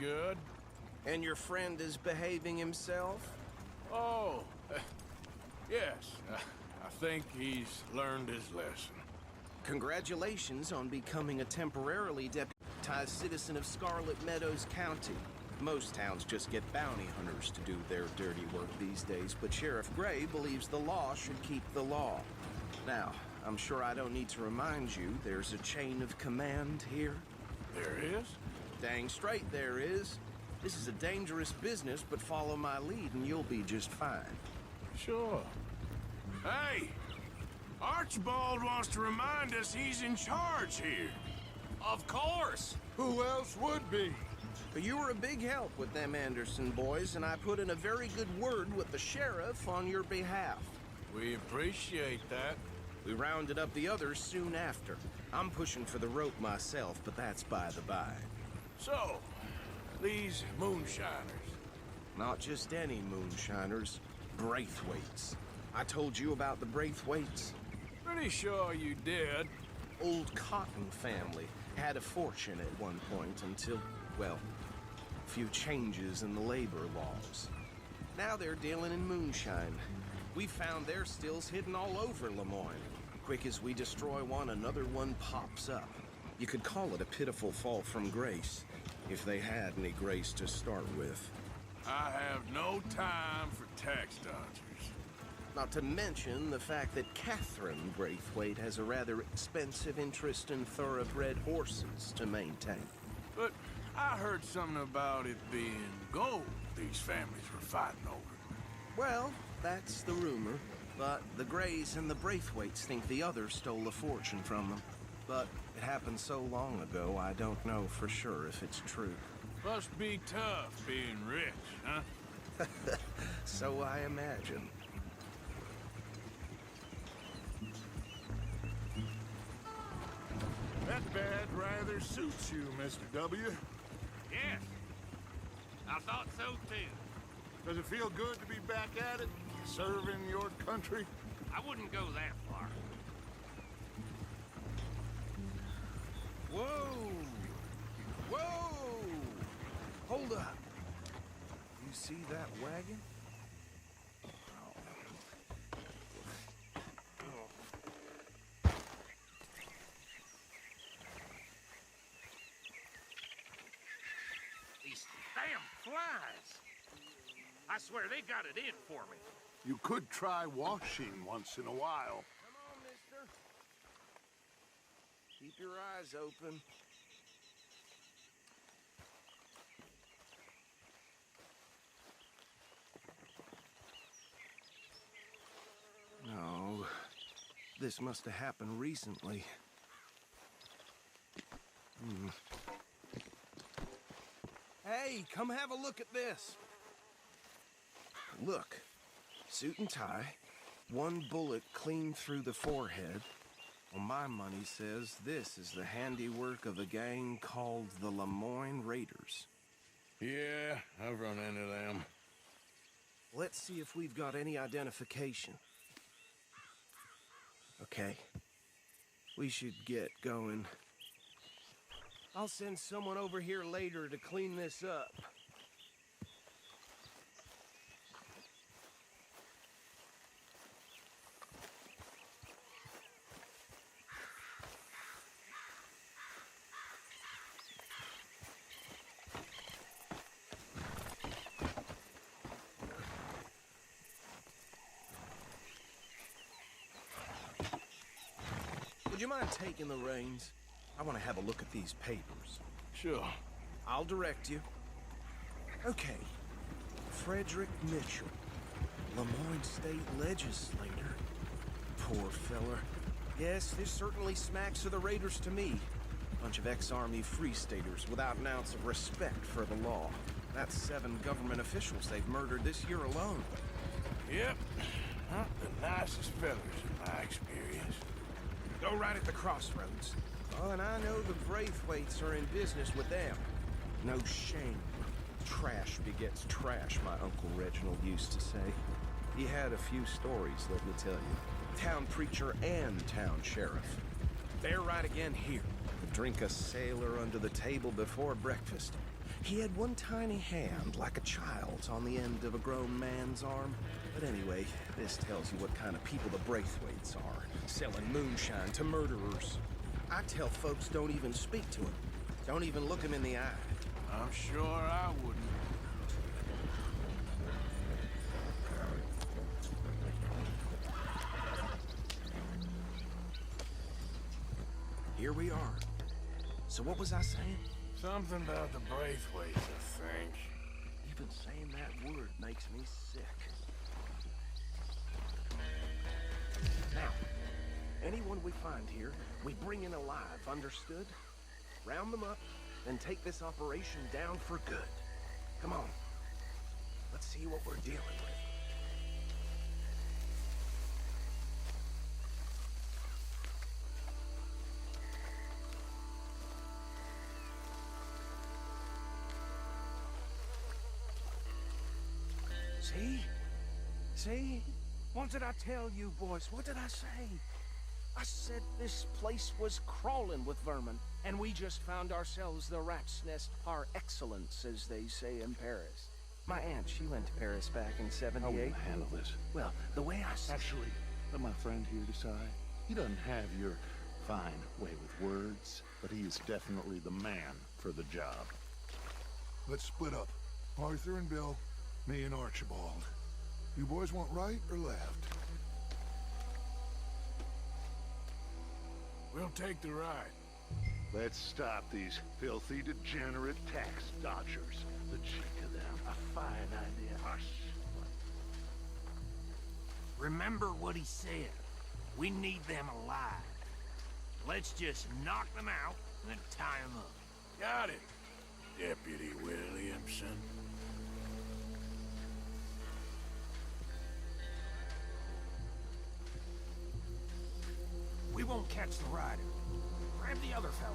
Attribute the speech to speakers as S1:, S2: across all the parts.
S1: good.
S2: And your friend is behaving himself?
S1: Oh, yes. I think he's learned his lesson.
S2: Congratulations on becoming a temporarily deputized citizen of Scarlet Meadows County. Most towns just get bounty hunters to do their dirty work these days, but Sheriff Gray believes the law should keep the law. Now, I'm sure I don't need to remind you there's a chain of command here.
S1: There is?
S2: Dang straight there is. This is a dangerous business, but follow my lead and you'll be just fine.
S1: Sure. Hey! Archibald wants to remind us he's in charge here.
S3: Of course!
S4: Who else would be?
S2: But you were a big help with them Anderson boys, and I put in a very good word with the sheriff on your behalf.
S1: We appreciate that.
S2: We rounded up the others soon after. I'm pushing for the rope myself, but that's by the by.
S1: So, these moonshiners.
S2: Not just any moonshiners, Braithwaites. I told you about the Braithwaites?
S1: Pretty sure you did.
S2: Old Cotton family had a fortune at one point until, well, a few changes in the labor laws. Now they're dealing in moonshine. We found their stills hidden all over Lemoyne. Quick as we destroy one, another one pops up. You could call it a pitiful fall from grace, if they had any grace to start with.
S1: I have no time for tax dodgers.
S2: Not to mention the fact that Catherine Braithwaite has a rather expensive interest in thoroughbred horses to maintain.
S1: But I heard something about it being gold these families were fighting over.
S2: Well, that's the rumor. But the Grays and the Braithwaites think the others stole a fortune from them. But it happened so long ago, I don't know for sure if it's true.
S1: Must be tough being rich, huh?
S2: So I imagine.
S4: That bad rather suits you, Mr. W.
S3: Yes. I thought so, too.
S4: Does it feel good to be back at it? Serving your country?
S3: I wouldn't go that far.
S2: Whoa! Whoa! Hold up. You see that wagon?
S3: These damn flies. I swear they got it in for me.
S4: You could try washing once in a while.
S2: Come on, mister. Keep your eyes open. No, this must have happened recently. Hey, come have a look at this. Look, suit and tie, one bullet clean through the forehead. Well, my money says this is the handiwork of a gang called the Lemoyne Raiders.
S1: Yeah, I've run into them.
S2: Let's see if we've got any identification. Okay. We should get going. I'll send someone over here later to clean this up. Would you mind taking the reins? I want to have a look at these papers.
S1: Sure.
S2: I'll direct you. Okay. Frederick Mitchell, Lemoyne State Legislator. Poor feller. Yes, this certainly smacks of the Raiders to me. Bunch of ex-Army Free Staters without an ounce of respect for the law. That's 7 government officials they've murdered this year alone.
S1: Yep. Not the nicest fellas in my experience.
S2: Go right at the crossroads. Oh, and I know the Braithwaites are in business with them. No shame. Trash begets trash, my Uncle Reginald used to say. He had a few stories, let me tell you. Town preacher and town sheriff. They're right again here. Drink a sailor under the table before breakfast. He had one tiny hand, like a child's, on the end of a grown man's arm. But anyway, this tells you what kind of people the Braithwaites are, selling moonshine to murderers. I tell folks don't even speak to him. Don't even look him in the eye.
S1: I'm sure I wouldn't.
S2: Here we are. So what was I saying?
S1: Something about the Braithwaites, I think.
S2: Even saying that word makes me sick. Now, anyone we find here, we bring in alive, understood? Round them up, and take this operation down for good. Come on. Let's see what we're dealing with. See? See? What did I tell you, boys? What did I say? I said this place was crawling with vermin, and we just found ourselves the rat's nest par excellence, as they say in Paris. My aunt, she went to Paris back in '78.
S5: I wouldn't handle this.
S2: Well, the way I said...
S5: Actually, let my friend here decide. He doesn't have your fine way with words, but he is definitely the man for the job.
S4: Let's split up. Arthur and Bill, me and Archibald. You boys want right or left?
S1: We'll take the ride.
S5: Let's stop these filthy, degenerate tax dodgers. The cheek of them. A fine idea. Hush.
S3: Remember what he said. We need them alive. Let's just knock them out and tie them up.
S1: Got it, Deputy Williamson.
S3: We won't catch the rider. Grab the other fella.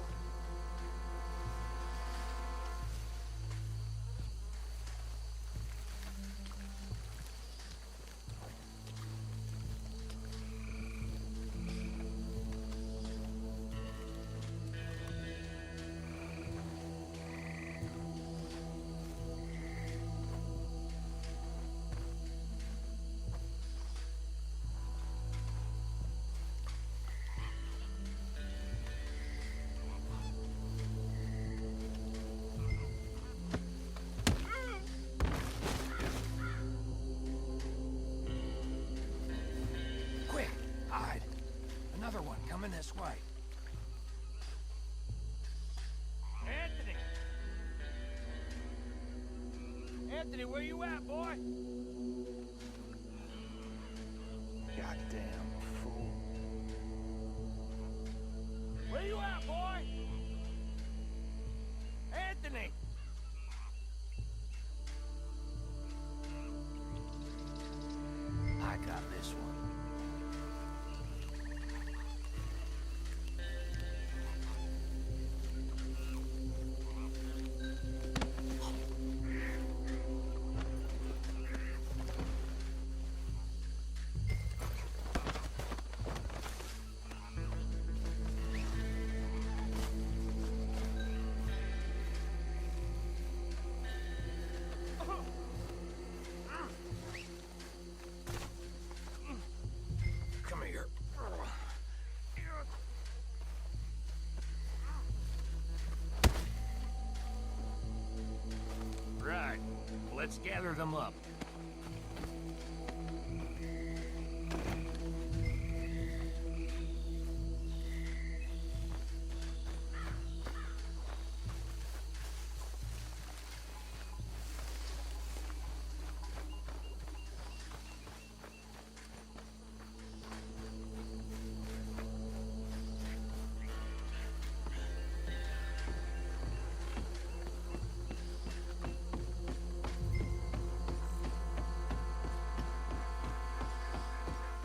S3: Another one coming this way. Anthony! Anthony, where you at, boy?
S2: Goddamn fool.
S3: Where you at, boy? Anthony! I got this one. Right. Let's gather them up.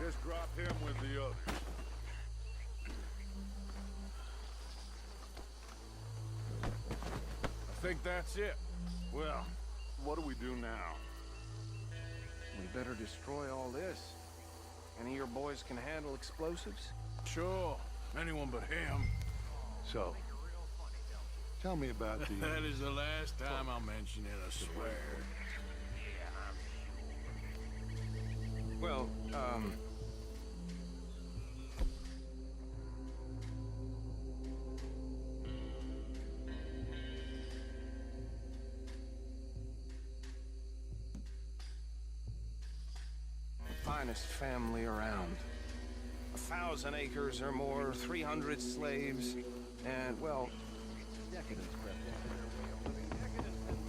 S4: Just drop him with the others.
S1: I think that's it.
S5: Well, what do we do now?
S2: We better destroy all this. Any of your boys can handle explosives?
S1: Sure. Anyone but him.
S5: So,
S4: Tell me about the...
S1: That is the last time I'll mention it, I swear.
S2: Well, finest family around. 1,000 acres or more, 300 slaves, and, well, decadence crept into their way of living. Decadence and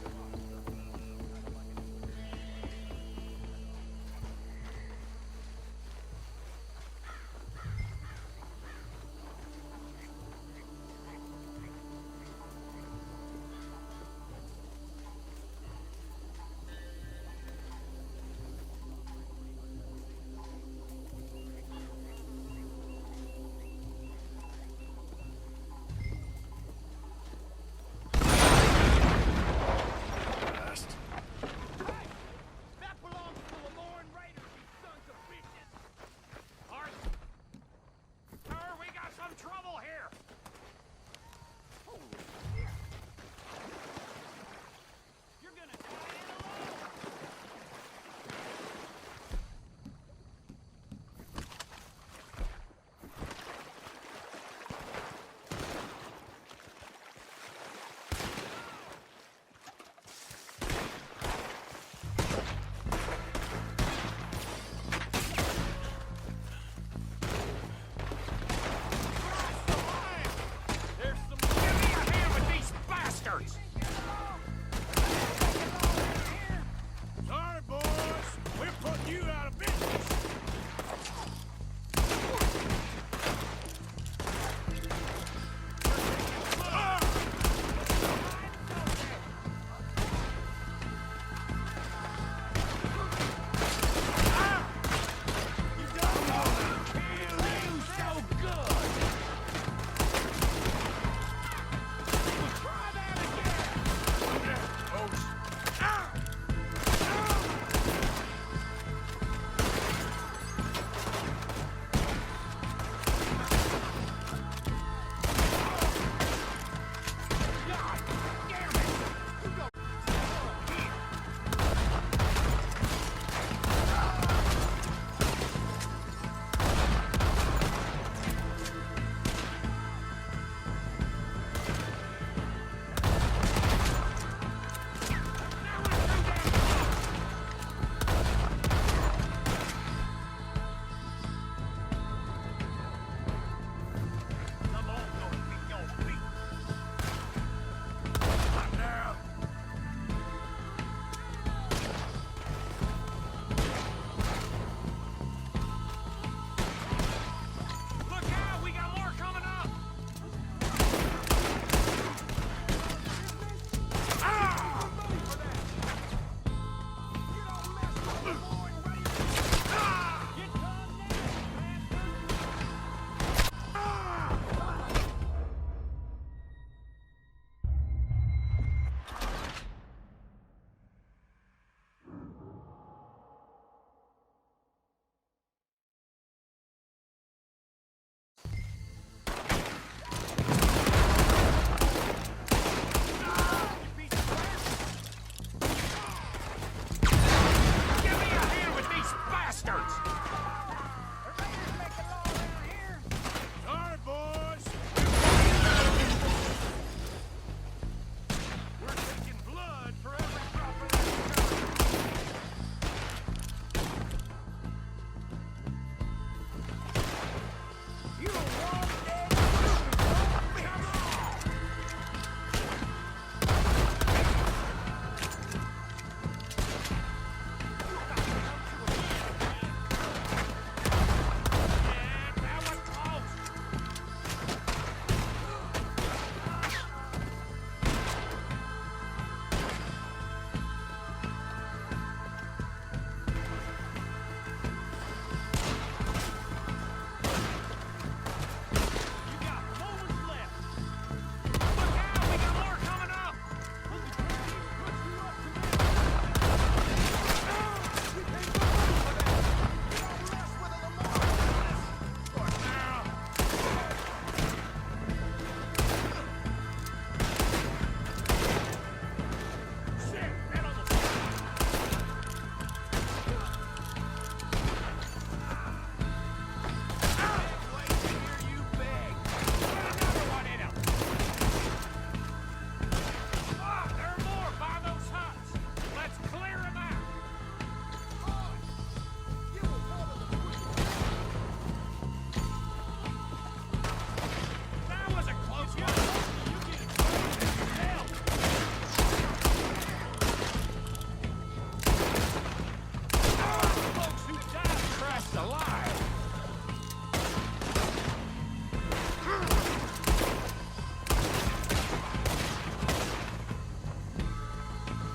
S3: us alive!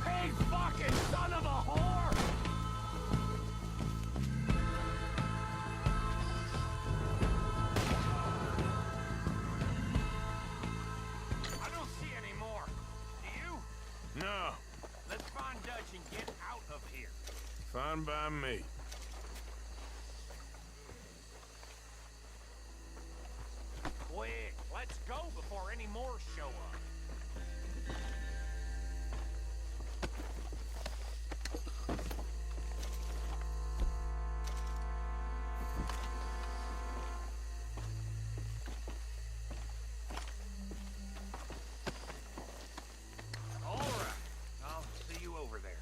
S3: Hey, fucking son of a whore! I don't see any more. Do you?
S1: No,
S3: Let's find Dutch and get out of here.
S1: fine by me.
S3: Quick, let's go before any more show up. All right, I'll see you over there.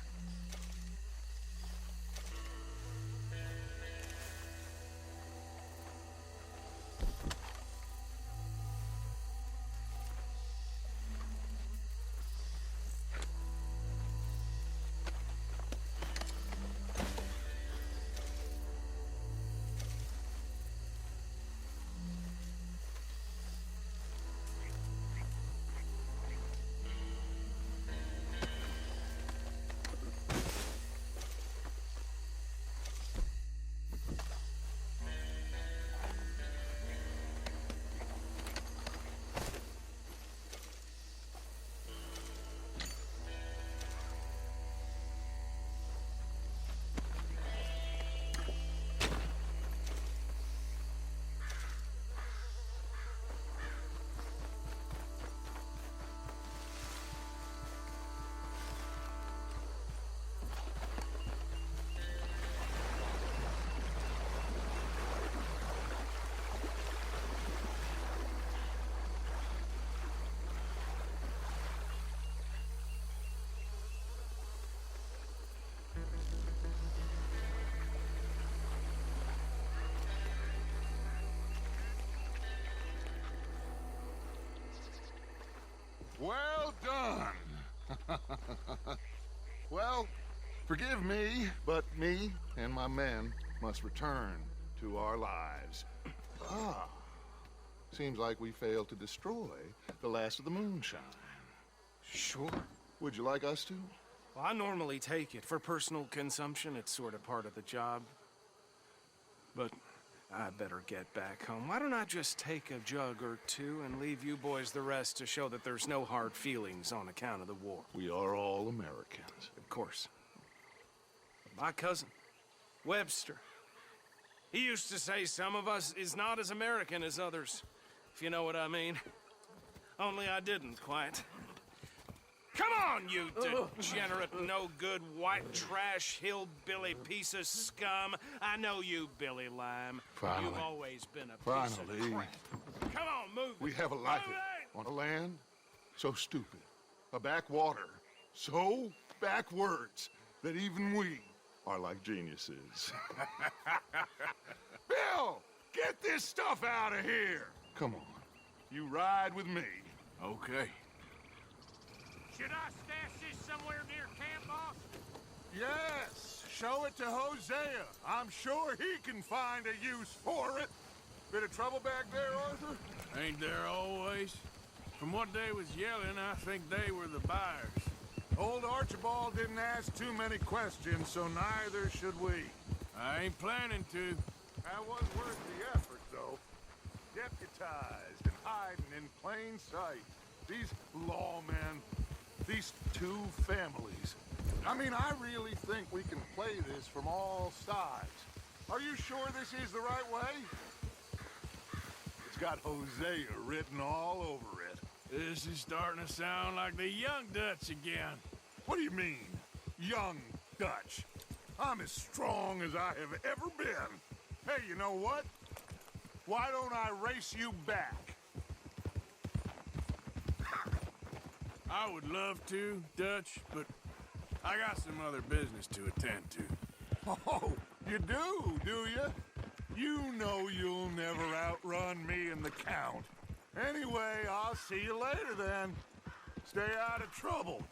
S5: Well done. Well, forgive me, but me and my men must return to our lives. Ah, seems like we failed to destroy the last of the moonshine.
S2: Sure.
S5: Would you like us to?
S2: Well, I normally take it for personal consumption. It's sort of part of the job. But I better get back home. Why don't I just take a jug or two and leave you boys the rest to show that there's no hard feelings on account of the war?
S5: We are all Americans.
S2: Of course. My cousin, Webster, he used to say some of us is not as American as others, if you know what I mean. Only I didn't quite. Come on, you degenerate, no-good, white trash, hillbilly piece of scum. I know you, Billy Lime.
S5: Finally.
S2: You've always been a piece of
S5: Finally.
S2: crap. Come on, move it.
S5: We have a life
S2: Move it!
S5: on a land so stupid, a backwater so backwards that even we are like geniuses. Bill, get this stuff out of here. Come on, you ride with me.
S1: Okay.
S3: Should I stash this somewhere near camp, boss?
S4: Yes, show it to Hosea. I'm sure he can find a use for it. Bit of trouble back there, Arthur?
S1: Ain't there always? From what they was yelling, I think they were the buyers.
S4: Old Archibald didn't ask too many questions, so neither should we.
S1: I ain't planning to.
S4: That was worth the effort, though. Deputized and hiding in plain sight. These lawmen, these two families. I mean, I really think we can play this from all sides. Are you sure this is the right way? It's got Hosea written all over it.
S1: This is starting to sound like the young Dutch again.
S4: What do you mean, young Dutch? I'm as strong as I have ever been. Hey, you know what? Why don't I race you back?
S1: I would love to, Dutch, but I got some other business to attend to.
S4: Oh, you do you? You know you'll never outrun me and the Count. Anyway, I'll see you later then. Stay out of trouble.